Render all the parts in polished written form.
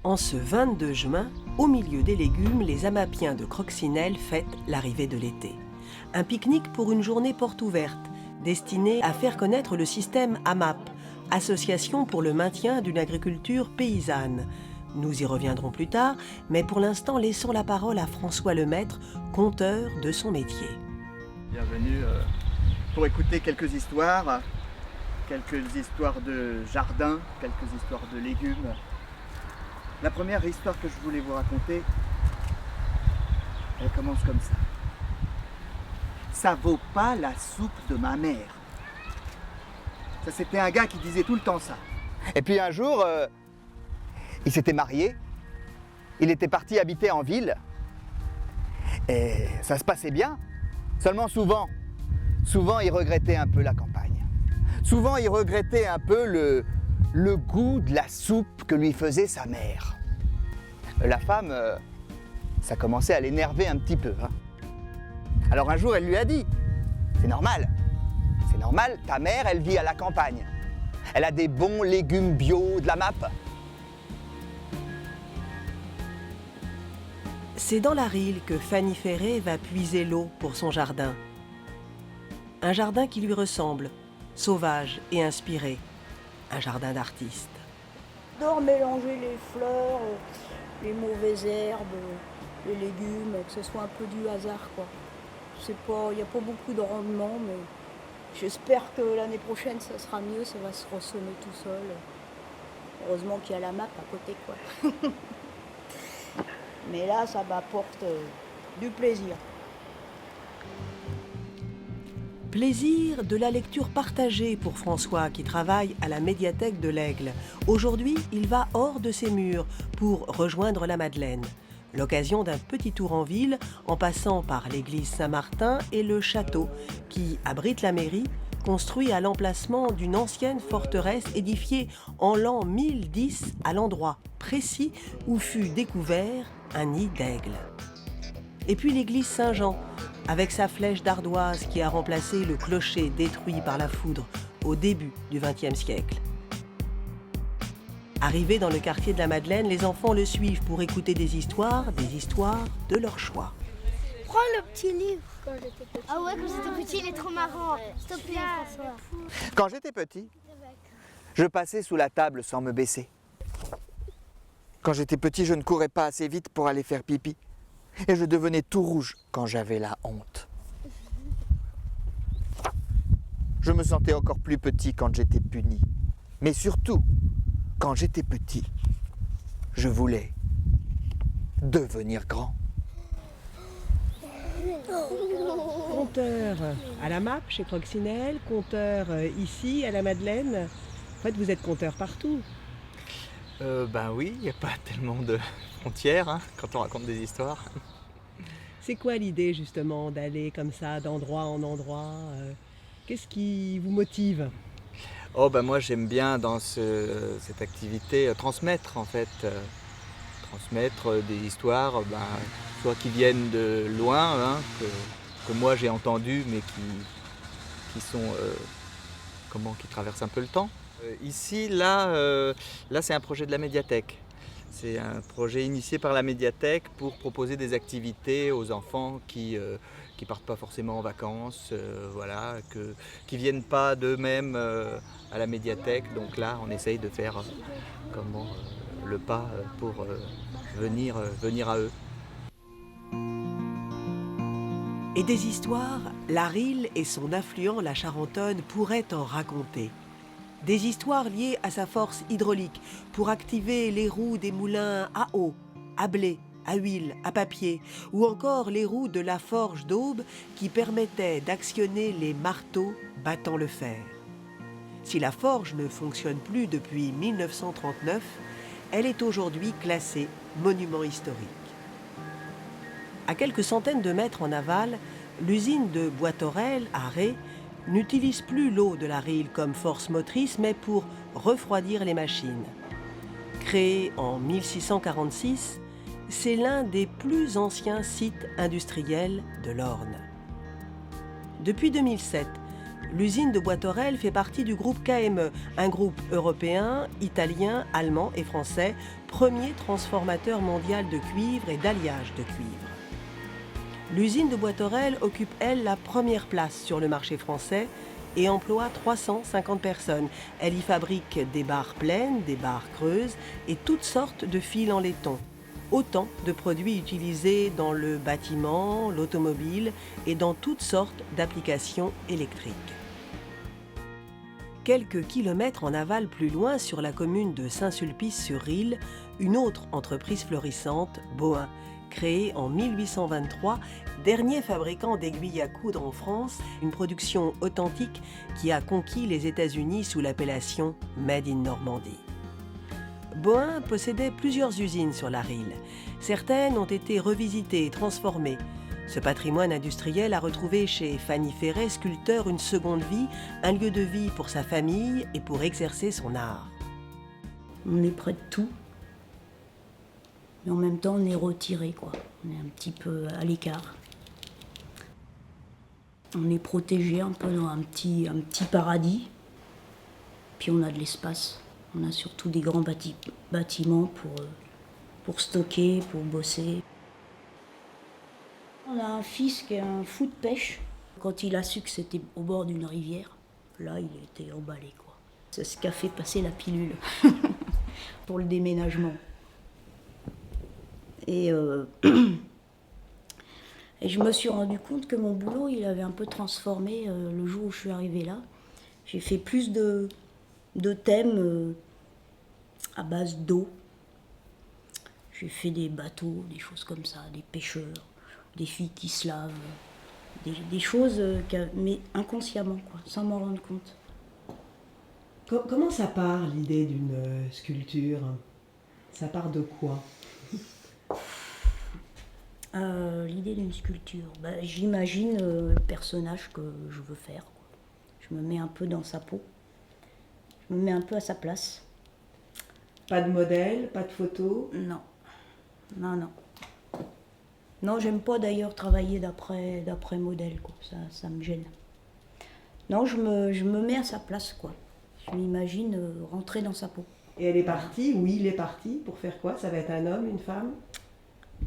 En ce 22 juin, au milieu des légumes, les Amapiens de Croxinelle fêtent l'arrivée de l'été. Un pique-nique pour une journée porte ouverte, destinée à faire connaître le système AMAP, Association pour le maintien d'une agriculture paysanne. Nous y reviendrons plus tard, mais pour l'instant, laissons la parole à François Lemaître, conteur de son métier. Bienvenue pour écouter quelques histoires de jardin, quelques histoires de légumes. La première histoire que je voulais vous raconter, elle commence comme ça. Ça vaut pas la soupe de ma mère. Ça, c'était un gars qui disait tout le temps ça. Et puis un jour, il s'était marié, il était parti habiter en ville, et ça se passait bien. Seulement souvent, il regrettait un peu la campagne. Souvent, il regrettait un peu le goût de la soupe que lui faisait sa mère. La femme, ça commençait à l'énerver un petit peu. Alors un jour, elle lui a dit, c'est normal, ta mère, elle vit à la campagne. Elle a des bons légumes bio de la MAP. C'est dans la Rille que Fanny Ferré va puiser l'eau pour son jardin. Un jardin qui lui ressemble, sauvage et inspiré. Un jardin d'artiste. J'adore mélanger les fleurs, les mauvaises herbes, les légumes, que ce soit un peu du hasard, quoi. Il n'y a pas beaucoup de rendement, mais j'espère que l'année prochaine ça sera mieux, ça va se ressonner tout seul. Heureusement qu'il y a la MAP à côté, quoi. Mais là, ça m'apporte du plaisir. Plaisir de la lecture partagée pour François qui travaille à la médiathèque de l'Aigle. Aujourd'hui, il va hors de ses murs pour rejoindre la Madeleine. L'occasion d'un petit tour en ville en passant par l'église Saint-Martin et le château qui abrite la mairie, construit à l'emplacement d'une ancienne forteresse édifiée en l'an 1010 à l'endroit précis où fut découvert un nid d'aigle. Et puis l'église Saint-Jean, avec sa flèche d'ardoise qui a remplacé le clocher détruit par la foudre au début du XXe siècle. Arrivés dans le quartier de la Madeleine, les enfants le suivent pour écouter des histoires de leur choix. Prends le petit livre quand j'étais petit. Ah ouais, quand j'étais petit, il est trop marrant. S'il te plaît, François. Quand j'étais petit, je passais sous la table sans me baisser. Quand j'étais petit, je ne courais pas assez vite pour aller faire pipi. Et je devenais tout rouge quand j'avais la honte. Je me sentais encore plus petit quand j'étais puni. Mais surtout, quand j'étais petit, je voulais devenir grand. Conteur à la MAP chez Croxinelle, conteur ici à la Madeleine. En fait, vous êtes conteur partout. Ben oui, il n'y a pas tellement de frontières quand on raconte des histoires. C'est quoi l'idée justement d'aller comme ça d'endroit en endroit Qu'est-ce qui vous motive? Oh ben moi j'aime bien dans cette activité transmettre en fait. Transmettre des histoires, soit qui viennent de loin, que moi j'ai entendu mais qui sont qui traversent un peu le temps. Ici, là c'est un projet de la médiathèque. C'est un projet initié par la médiathèque pour proposer des activités aux enfants qui partent pas forcément en vacances, qui viennent pas d'eux-mêmes à la médiathèque. Donc là, on essaye de faire le pas pour venir à eux. Et des histoires, la Rille et son affluent, la Charentonne, pourraient en raconter. Des histoires liées à sa force hydraulique pour activer les roues des moulins à eau, à blé, à huile, à papier, ou encore les roues de la forge d'Aube qui permettaient d'actionner les marteaux battant le fer. Si la forge ne fonctionne plus depuis 1939, elle est aujourd'hui classée monument historique. À quelques centaines de mètres en aval, l'usine de Bois-Thorel à Ré n'utilise plus l'eau de la Rille comme force motrice, mais pour refroidir les machines. Créé en 1646, c'est l'un des plus anciens sites industriels de l'Orne. Depuis 2007, L'usine de Bois-Thorel fait partie du groupe KME, un groupe européen, italien, allemand et français, premier transformateur mondial de cuivre et d'alliage de cuivre. L'usine de Bois-Thorel occupe, elle, la première place sur le marché français et emploie 350 personnes. Elle y fabrique des barres pleines, des barres creuses et toutes sortes de fils en laiton. Autant de produits utilisés dans le bâtiment, l'automobile et dans toutes sortes d'applications électriques. Quelques kilomètres en aval plus loin, sur la commune de Saint-Sulpice-sur-Risle, une autre entreprise florissante, Bohain, créée en 1823, dernier fabricant d'aiguilles à coudre en France, une production authentique qui a conquis les États-Unis sous l'appellation Made in Normandie. Bohain possédait plusieurs usines sur la Risle. Certaines ont été revisitées et transformées. Ce patrimoine industriel a retrouvé chez Fanny Ferret, sculpteur, une seconde vie, un lieu de vie pour sa famille et pour exercer son art. On est près de tout, mais en même temps on est retiré, quoi. On est un petit peu à l'écart. On est protégé un peu dans un petit paradis, puis on a de l'espace. On a surtout des grands bâtiments pour stocker, pour bosser. On a un fils qui est un fou de pêche. Quand il a su que c'était au bord d'une rivière, là, il était emballé, quoi. C'est ce qui a fait passer la pilule pour le déménagement. Et je me suis rendu compte que mon boulot, il avait un peu transformé le jour où je suis arrivée là. J'ai fait plus de thèmes à base d'eau. J'ai fait des bateaux, des choses comme ça, des pêcheurs, des filles qui se lavent, des choses, mais inconsciemment, quoi, sans m'en rendre compte. Comment ça part, l'idée d'une sculpture? Ça part de quoi? L'idée d'une sculpture, j'imagine le personnage que je veux faire, quoi. Je me mets un peu dans sa peau. Je me mets un peu à sa place. Pas de modèle, pas de photo? Non. Non, j'aime pas d'ailleurs travailler d'après modèle, quoi. Ça me gêne. Non, je me mets à sa place, quoi. Je m'imagine rentrer dans sa peau. Et elle est partie, ou il est parti, pour faire quoi? Ça va être un homme, une femme?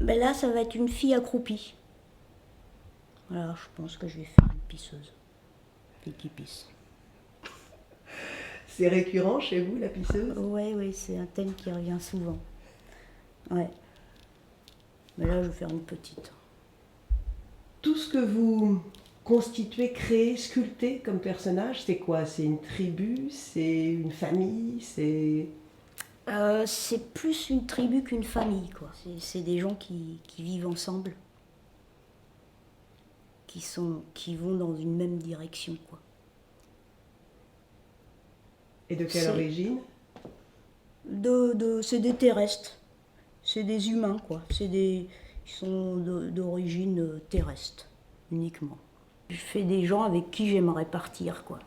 Là, ça va être une fille accroupie. Voilà, je pense que je vais faire une pisseuse. Fille qui pisse. C'est récurrent chez vous, la pisseuse? Oui, c'est un thème qui revient souvent. Ouais. Mais là, je vais faire une petite. Tout ce que vous constituez, créez, sculptez comme personnage, c'est quoi? C'est une tribu? C'est une famille? C'est plus une tribu qu'une famille, quoi. C'est des gens qui vivent ensemble, qui vont dans une même direction, quoi. Et de quelle origine? C'est des terrestres, c'est des humains, quoi. Ils sont d'origine terrestre, uniquement. Je fais des gens avec qui j'aimerais partir, quoi.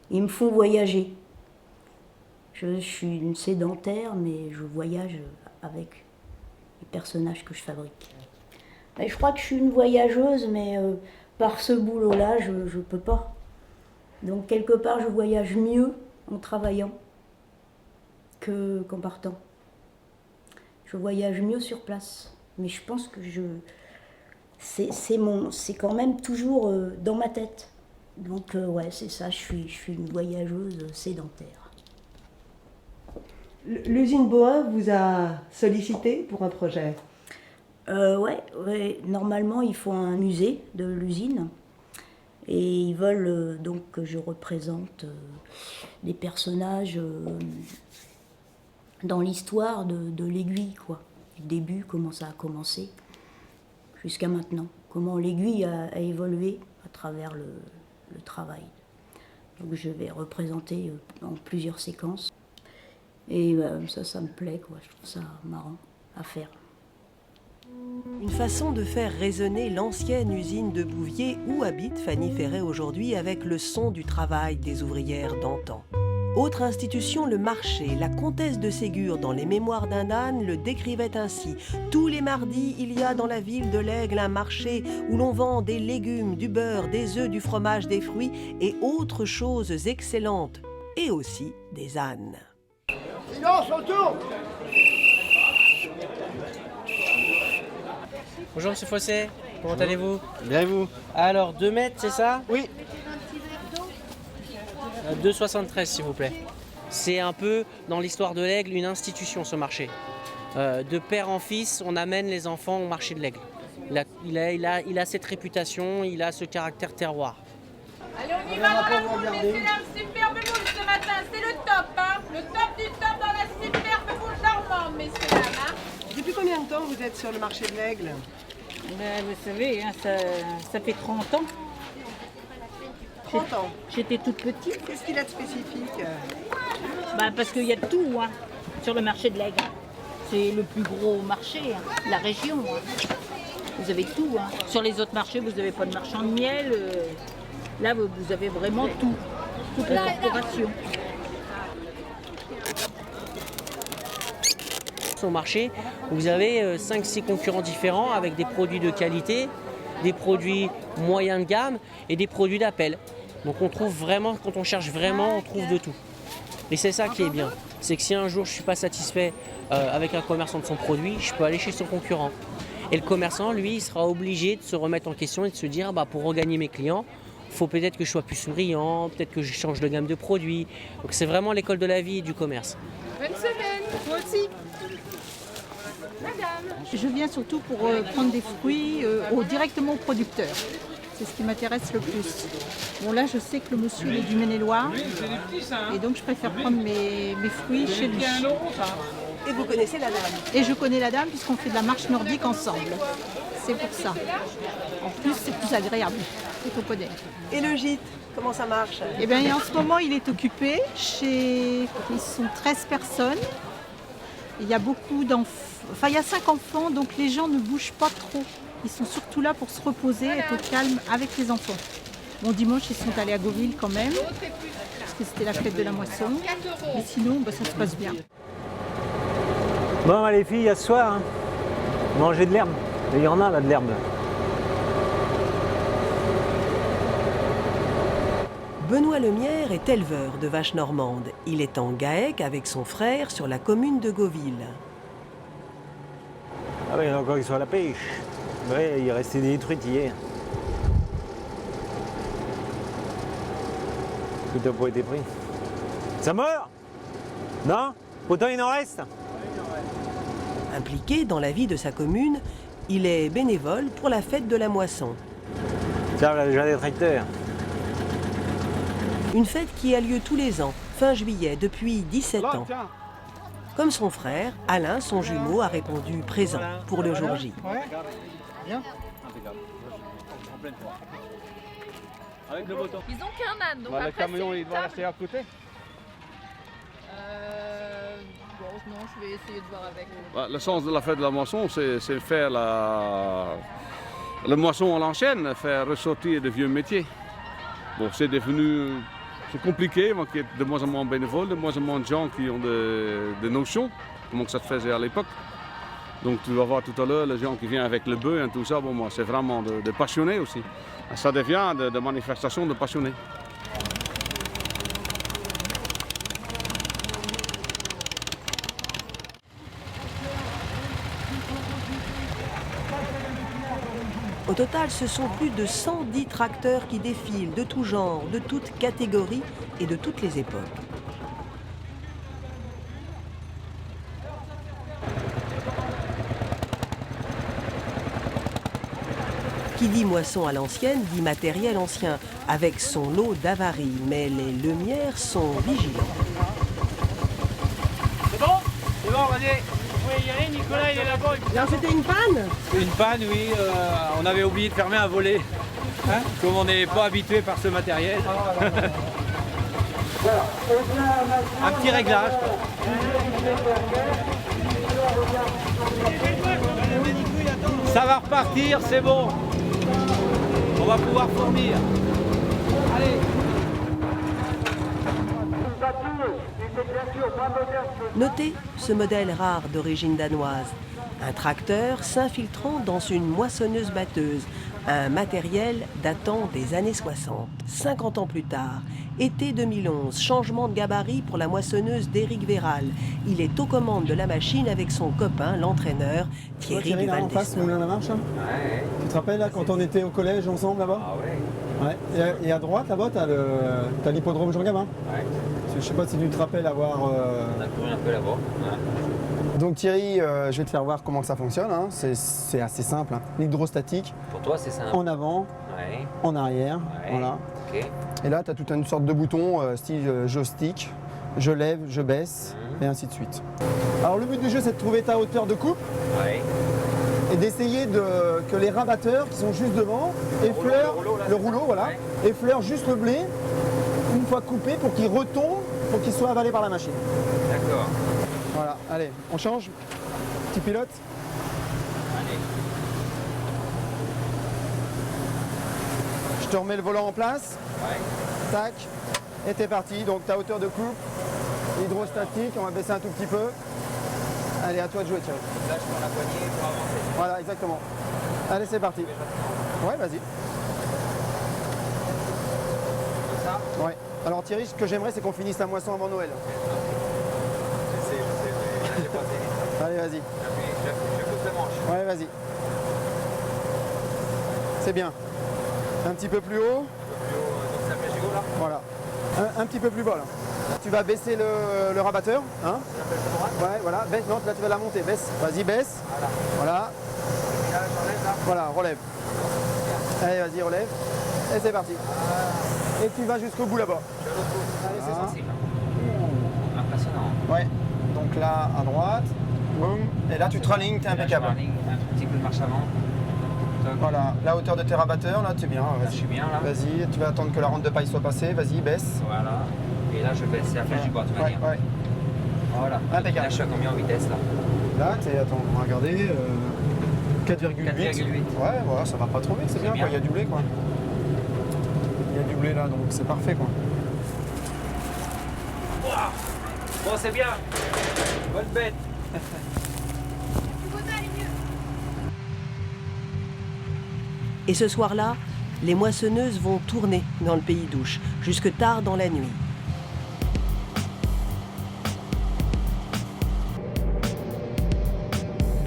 Ils me font voyager. Je suis une sédentaire, mais je voyage avec les personnages que je fabrique. Et je crois que je suis une voyageuse, mais par ce boulot-là, je ne peux pas. Donc quelque part, je voyage mieux en travaillant qu'en partant. Je voyage mieux sur place. Mais je pense que c'est quand même toujours dans ma tête. Donc ouais, c'est ça, je suis une voyageuse sédentaire. L'usine Bohain vous a sollicité pour un projet? Ouais, normalement il faut un musée de l'usine et ils veulent donc que je représente des personnages dans l'histoire de l'aiguille, quoi. Du début, comment ça a commencé jusqu'à maintenant, comment l'aiguille a évolué à travers le travail. Donc je vais représenter en plusieurs séquences. Et ça me plaît, quoi. Je trouve ça marrant à faire. Une façon de faire résonner l'ancienne usine de Bouvier où habite Fanny Ferret aujourd'hui avec le son du travail des ouvrières d'antan. Autre institution, le marché. La comtesse de Ségur, dans les Mémoires d'un âne, le décrivait ainsi. Tous les mardis, il y a dans la ville de l'Aigle un marché où l'on vend des légumes, du beurre, des œufs, du fromage, des fruits et autres choses excellentes, et aussi des ânes. Silence autour. Bonjour Monsieur Fossé, comment allez-vous? Bien et vous? Alors 2 mètres, c'est ça? Oui. 2,73 s'il vous plaît. C'est un peu, dans l'histoire de l'Aigle, une institution ce marché. De père en fils, on amène les enfants au marché de l'Aigle. Il a cette réputation, il a ce caractère terroir. Allez, on y va dans la boule, messieurs, dames, superbe boule ce matin, c'est le top, hein. Le top du top dans la superbe boule charmante, messieurs, dames, hein. Depuis combien de temps vous êtes sur le marché de l'Aigle? Ben, vous savez, hein, ça fait 30 ans. 30 ans. J'étais toute petite. Qu'est-ce qu'il a de spécifique? Ben, parce qu'il y a de tout hein, sur le marché de l'Aigle. C'est le plus gros marché, hein, la région. Hein. Vous avez tout. Hein. Sur les autres marchés, vous n'avez pas de marchand de miel. Là, vous avez vraiment tout. Toute la corporation. Au marché, vous avez 5-6 concurrents différents avec des produits de qualité, des produits moyens de gamme et des produits d'appel. Donc on trouve vraiment, quand on cherche vraiment, on trouve de tout. Et c'est ça qui est bien, c'est que si un jour je ne suis pas satisfait avec un commerçant de son produit, je peux aller chez son concurrent. Et le commerçant, lui, il sera obligé de se remettre en question et de se dire, bah, pour regagner mes clients, il faut peut-être que je sois plus souriant, peut-être que je change de gamme de produits. Donc c'est vraiment l'école de la vie et du commerce. Bonne semaine, toi aussi. Madame. Je viens surtout pour prendre des fruits directement au producteur. C'est ce qui m'intéresse le plus. Bon là, je sais que le monsieur il est du Maine-et-Loire et donc je préfère prendre mes fruits chez lui. Et vous connaissez la dame? Et je connais la dame puisqu'on fait de la marche nordique ensemble. C'est pour ça. En plus, c'est plus agréable quand on connaît. Et le gîte, comment ça marche? Eh bien, en ce moment, il est occupé. Ils sont 13 personnes. Il y a beaucoup d'enfants. Enfin, il y a 5 enfants, donc les gens ne bougent pas trop. Ils sont surtout là pour se reposer, être au calme avec les enfants. Bon, dimanche, ils sont allés à Gauville quand même, parce que c'était la fête de la moisson. Mais sinon, ça se passe bien. Bon, les filles, à ce soir, hein. Mangez de l'herbe. Il y en a là de l'herbe. Benoît Lemierre est éleveur de vaches normandes. Il est en GAEC avec son frère sur la commune de Gauville. Ah oui, il y en a encore qui sont à la pêche. Ouais, il restait des truites hier. Tout n'a pas été pris. Ça meurt? Non? Autant il en reste? Impliqué dans la vie de sa commune, il est bénévole pour la fête de la moisson. Tiens, voilà déjà des tracteurs. Une fête qui a lieu tous les ans, fin juillet, depuis 17 ans. Comme son frère, Alain, son jumeau, a répondu présent pour le jour J. Bien. Ils ont qu'un âne, donc Le après camion, c'est il doit rester à côté. Bon, non, je vais essayer de voir avec. Le sens de la fête de la moisson, c'est faire la moisson à l'ancienne, faire ressortir de vieux métiers. Bon, c'est devenu... C'est compliqué, parce qu'il y a de moins en moins de bénévoles, de moins en moins de gens qui ont des notions, comment ça se faisait à l'époque. Donc tu vas voir tout à l'heure les gens qui viennent avec le bœuf et tout ça, bon, moi c'est vraiment de passionnés aussi. Ça devient de manifestations de passionnés. Au total, ce sont plus de 110 tracteurs qui défilent de tout genre, de toutes catégories et de toutes les époques. Qui dit moisson à l'ancienne dit matériel ancien, avec son lot d'avaries, mais les Lemierre sont vigilants. C'est bon? C'est bon, vas-y. Vous pouvez y aller, Nicolas, il est là-bas. Alors c'était une panne? Une panne, oui. On avait oublié de fermer un volet. Hein? Comme on n'est pas habitué par ce matériel. Un petit réglage. Ça va repartir, c'est bon. On va pouvoir fournir. Allez. Notez ce modèle rare d'origine danoise. Un tracteur s'infiltrant dans une moissonneuse-batteuse, un matériel datant des années 60. 50 ans plus tard, été 2011, changement de gabarit pour la moissonneuse d'Éric Véral. Il est aux commandes de la machine avec son copain, l'entraîneur Thierry là, en face, Duval-Destin. Moulin-la-Marche, hein. Ouais. Tu te rappelles là, quand on était au collège ensemble là-bas? Ah ouais. Ouais. Et à droite là-bas, t'as l'hippodrome Jean Gabin. Ouais. Je sais pas si tu te rappelles avoir. On a couru un peu là-bas. Ouais. Donc Thierry, je vais te faire voir comment ça fonctionne. Hein. C'est assez simple. Hein. L'hydrostatique. Pour toi, c'est simple. En avant, Ouais. en arrière. Ouais. Voilà. Ok. Et là, tu as toute une sorte de bouton style joystick. Je lève, je baisse, et ainsi de suite. Alors le but du jeu, c'est de trouver ta hauteur de coupe. Ouais. Et d'essayer que les rabatteurs qui sont juste devant effleurent le rouleau, voilà, Ouais. effleurent juste le blé une fois coupé pour qu'il retombe, pour qu'il soit avalé par la machine. D'accord. Voilà, allez, on change. Petit pilote. Allez. Je te remets le volant en place. Ouais. Tac. Et t'es parti. Donc ta hauteur de coupe, hydrostatique, on va baisser un tout petit peu. Allez, à toi de jouer, Thierry. Là, je prends la poignée pour avancer. Voilà, exactement. Allez, c'est parti. Ouais, vas-y. Comme ça. Ouais. Alors Thierry, ce que j'aimerais, c'est qu'on finisse la moisson avant Noël. Je sais, mais j'ai pas fait. Allez, vas-y. Je pousse la manche. Ouais, vas-y. C'est bien. Un petit peu plus haut. Donc ça fait gigot là. Voilà. Un petit peu plus bas là. Tu vas baisser le rabatteur. Hein? Ouais, voilà. Baisse. Non, là tu vas la monter. Baisse. Vas-y, baisse. Voilà. Et là, j'enlève là. Voilà, relève. Allez, vas-y, relève. Et c'est parti. Et tu vas jusqu'au bout là-bas. Je l'autre bout. Allez, c'est sensible. Impressionnant. Ouais. Donc là, à droite. Boum. Et là, tu te ralignes, t'es impeccable. Un petit peu de marche avant. Voilà, la hauteur de tes rabatteurs, là, tu es bien. Je suis bien là. Vas-y, tu vas attendre que la rente de paille soit passée. Vas-y, baisse. Voilà. Et là, je baisse. C'est la flèche du bois, tu vas Ouais, dire. ouais. Voilà. Impeccable. Là, je suis à combien en vitesse là? Là, attends, on va regarder. 4,8. 4,8. Ouais, voilà, ça va pas trop vite, c'est bien, bien. quoi. Il y a du blé, quoi. Il y a du blé là, donc c'est parfait, quoi. Ouah. Bon, c'est bien. Bonne bête. Et ce soir-là, les moissonneuses vont tourner dans le pays d'Ouche, jusque tard dans la nuit.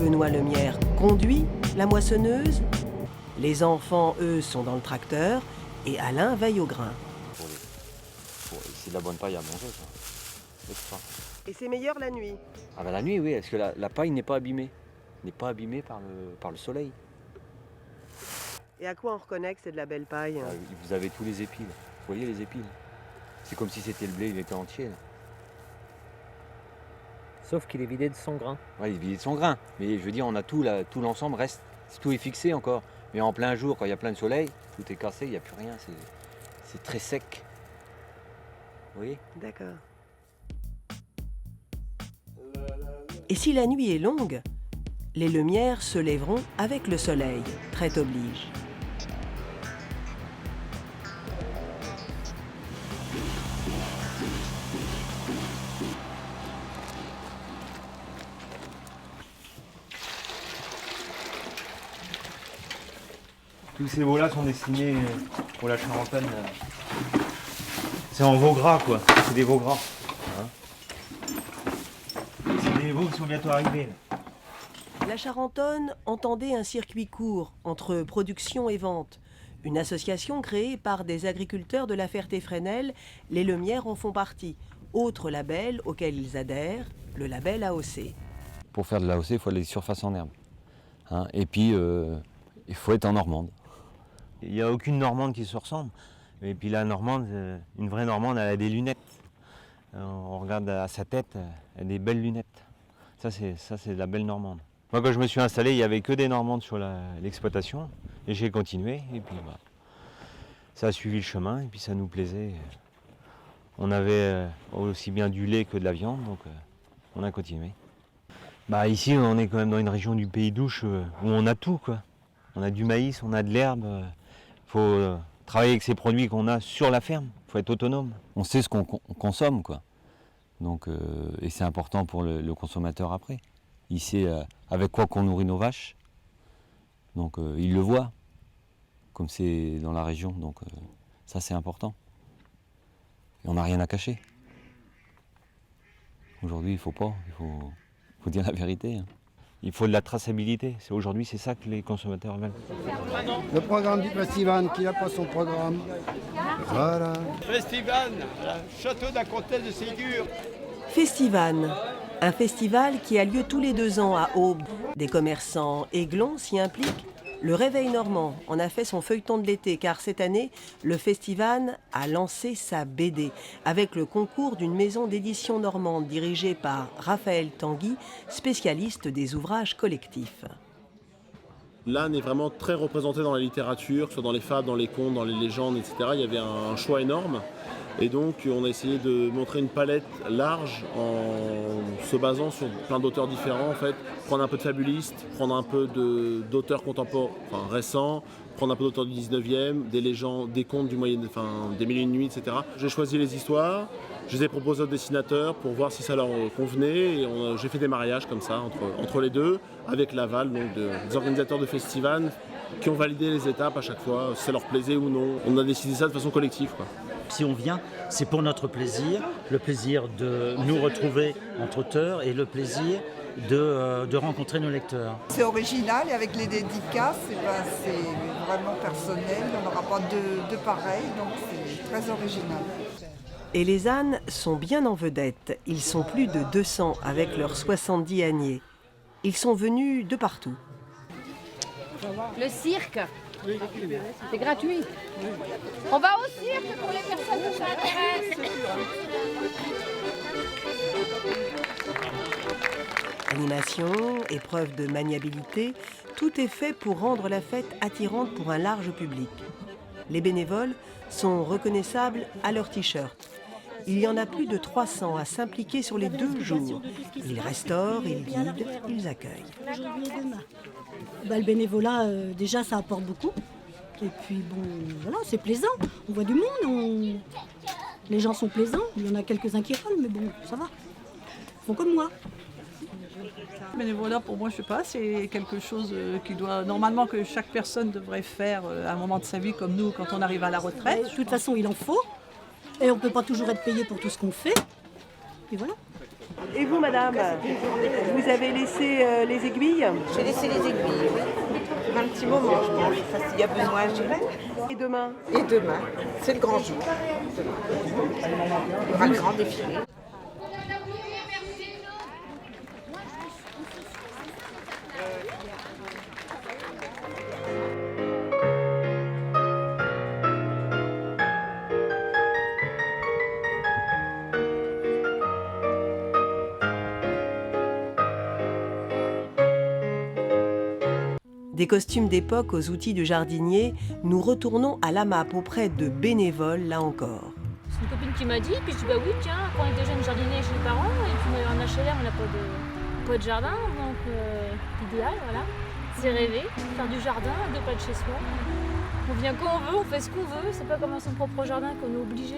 Benoît Lemierre conduit la moissonneuse. Les enfants, eux, sont dans le tracteur et Alain veille au grain. C'est de la bonne paille à manger, ça. Extra. Et c'est meilleur la nuit. Ah ben la nuit, oui, parce que la paille n'est pas abîmée. N'est pas abîmée par le soleil. Et à quoi on reconnaît que c'est de la belle paille? Ah, vous avez tous les épis, là. Vous voyez les épis, là. C'est comme si c'était le blé, il était entier, là. Sauf qu'il est vidé de son grain. Ouais, il est vidé de son grain. Mais je veux dire, on a tout, là, tout l'ensemble reste. Tout est fixé encore. Mais en plein jour, quand il y a plein de soleil, tout est cassé, il n'y a plus rien. C'est très sec. Vous voyez? D'accord. Et si la nuit est longue, les Lemierre se lèveront avec le soleil, trait oblige. Tous ces veaux-là sont destinés pour la Charentonne. C'est en veau gras, quoi. C'est des veaux gras. Hein. C'est des veaux qui sont bientôt arrivés. Là. La Charentonne entendait un circuit court entre production et vente. Une association créée par des agriculteurs de la Ferté-Fresnel, les Lemierre en font partie. Autre label auquel ils adhèrent, le label AOC. Pour faire de l'AOC, il faut aller surface en herbe. Hein. Et puis, il faut être en normande. Il n'y a aucune normande qui se ressemble. Et puis la normande, une vraie normande, elle a des lunettes. On regarde à sa tête, elle a des belles lunettes. Ça, c'est de la belle normande. Moi, quand je me suis installé, il n'y avait que des normandes sur l'exploitation. Et j'ai continué. Et puis, ça a suivi le chemin. Et puis, ça nous plaisait. On avait aussi bien du lait que de la viande. Donc, on a continué. Ici, on est quand même dans une région du pays d'Ouche où on a tout, quoi. On a du maïs, on a de l'herbe. Faut travailler avec ces produits qu'on a sur la ferme. Il faut être autonome. On sait ce qu'on consomme, quoi. Donc, et c'est important pour le consommateur après. Il sait avec quoi qu'on nourrit nos vaches. Donc il le voit, comme c'est dans la région. Donc ça c'est important. Et on n'a rien à cacher. Aujourd'hui il faut pas, il faut dire la vérité. Hein. Il faut de la traçabilité. Aujourd'hui c'est ça que les consommateurs veulent. Le programme du festival qui n'a pas son programme. Voilà. Festival, château de la comtesse de Ségur. Festival, un festival qui a lieu tous les 2 ans à Aube. Des commerçants aiglons s'y impliquent. Le Réveil Normand en a fait son feuilleton de l'été car cette année, le festival a lancé sa BD avec le concours d'une maison d'édition normande dirigée par Raphaël Tanguy, spécialiste des ouvrages collectifs. L'âne est vraiment très représenté dans la littérature, que ce soit dans les fables, dans les contes, dans les légendes, etc. Il y avait un choix énorme. Et donc on a essayé de montrer une palette large en se basant sur plein d'auteurs différents en fait. Prendre un peu de fabulistes, prendre un peu d'auteurs contemporains, enfin récents, prendre un peu d'auteurs du 19e, des légendes, des contes du des Mille et une nuits, etc. J'ai choisi les histoires, je les ai proposées aux dessinateurs pour voir si ça leur convenait et j'ai fait des mariages comme ça entre les deux avec l'aval des organisateurs de festivals qui ont validé les étapes à chaque fois, si ça leur plaisait ou non. On a décidé ça de façon collective, quoi. Si on vient, c'est pour notre plaisir, le plaisir de nous retrouver entre auteurs et le plaisir de rencontrer nos lecteurs. C'est original et avec les dédicaces, c'est vraiment personnel, on n'aura pas de pareil, donc c'est très original. Et les ânes sont bien en vedette. Ils sont plus de 200 avec leurs 70 âniers. Ils sont venus de partout. Le cirque, c'est gratuit. On va au cirque pour les personnes qui s'intéressent. Animation, épreuve de maniabilité, tout est fait pour rendre la fête attirante pour un large public. Les bénévoles sont reconnaissables à leur t-shirt. Il y en a plus de 300 à s'impliquer sur les 2 jours. Ils restaurent, ils guident, ils accueillent. Aujourd'hui et demain. Le bénévolat, déjà, ça apporte beaucoup. Et puis, bon, voilà, c'est plaisant. On voit du monde, les gens sont plaisants. Il y en a quelques-uns qui râlent, mais bon, ça va. Ils font comme moi. Le bénévolat, pour moi, je sais pas, c'est quelque chose qui doit, normalement, que chaque personne devrait faire à un moment de sa vie, comme nous, quand on arrive à la retraite. De toute façon, il en faut. Et on ne peut pas toujours être payé pour tout ce qu'on fait. Et voilà. Et vous, madame, vous avez laissé les aiguilles? J'ai laissé les aiguilles, oui. Un petit moment, je pense. S'il y a besoin, je dirais. Et demain? Et demain, c'est le grand jour. Il y aura le grand défilé. Des costumes d'époque aux outils du jardinier, nous retournons à l'AMAP auprès de bénévoles, là encore. C'est une copine qui m'a dit, puis je dis bah oui, tiens, quand on était jeune, jardinier chez les parents, et puis en HLM, on n'a pas de jardin, donc idéal, voilà. C'est rêver, faire du jardin, à 2 pas de chez soi. On vient quand on veut, on fait ce qu'on veut, c'est pas comme à son propre jardin qu'on est obligé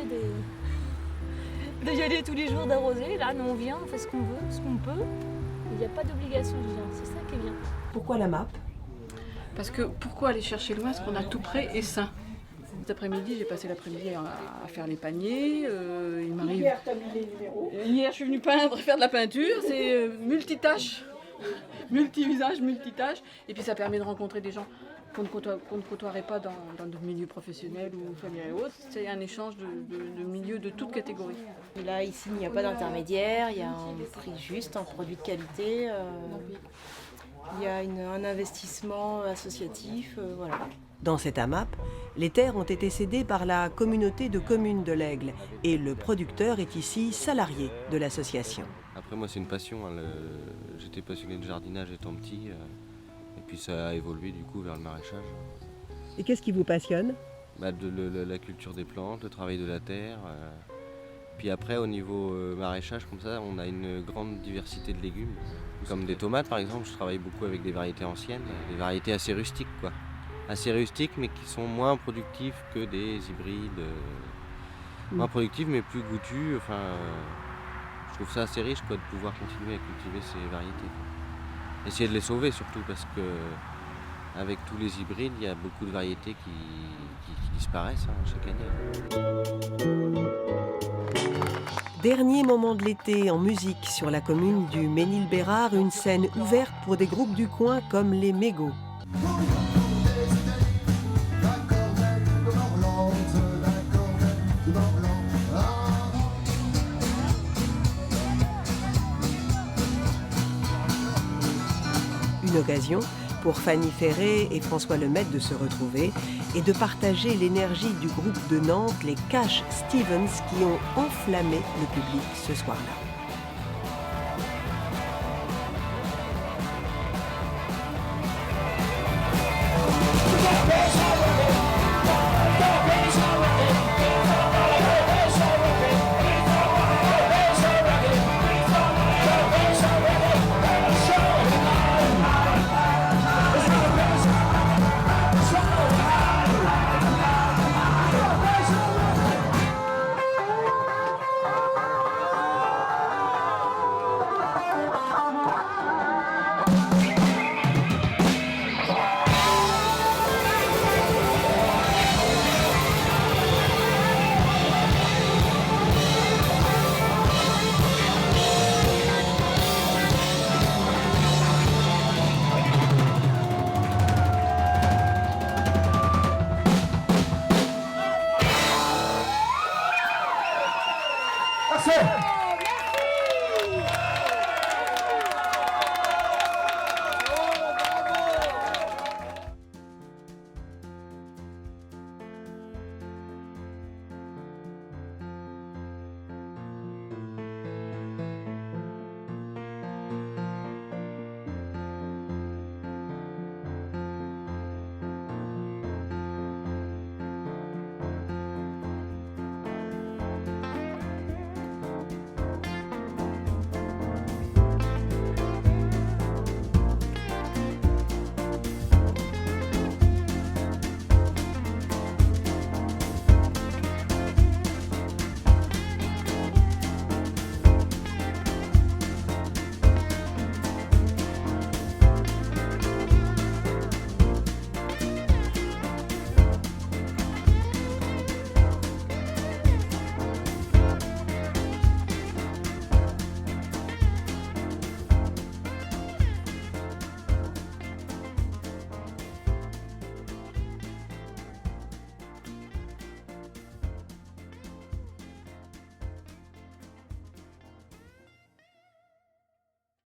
d'y aller tous les jours, d'arroser. Là, nous on vient, on fait ce qu'on veut, ce qu'on peut. Il n'y a pas d'obligation, c'est ça qui est bien. Pourquoi l'AMAP? Parce que pourquoi aller chercher loin ce qu'on a tout près et sain? Cet après-midi, j'ai passé l'après-midi à faire les paniers. Il m'arrive. Hier, t'as mis les numéros. Hier, je suis venue peindre, faire de la peinture. C'est multitâche, multi-visage, multitâche. Et puis ça permet de rencontrer des gens qu'on ne côtoierait pas dans le milieu professionnel ou familial et autres. C'est un échange de milieux de toute catégorie. Là, ici, il n'y a pas d'intermédiaire, il y a un prix juste, un produit de qualité. Il y a un investissement associatif, voilà. Dans cette AMAP, les terres ont été cédées par la communauté de communes de l'Aigle et le producteur est ici salarié de l'association. Après moi c'est une passion, hein. J'étais passionné de jardinage étant petit et puis ça a évolué du coup vers le maraîchage. Et qu'est-ce qui vous passionne? La culture des plantes, le travail de la terre. Puis après au niveau maraîchage comme ça on a une grande diversité de légumes. Comme des tomates par exemple, je travaille beaucoup avec des variétés anciennes, des variétés assez rustiques quoi. Assez rustiques mais qui sont moins productifs que des hybrides. Moins productifs mais plus goûtus, enfin je trouve ça assez riche quoi, de pouvoir continuer à cultiver ces variétés. Quoi. Essayer de les sauver surtout parce que avec tous les hybrides, il y a beaucoup de variétés qui disparaissent chaque année. Dernier moment de l'été en musique sur la commune du Ménil-Bérard, une scène ouverte pour des groupes du coin comme les Mégots. Une occasion pour Fanny Ferré et François Lemaitre de se retrouver et de partager l'énergie du groupe de Nantes, les Cash Stevens, qui ont enflammé le public ce soir-là. Merci.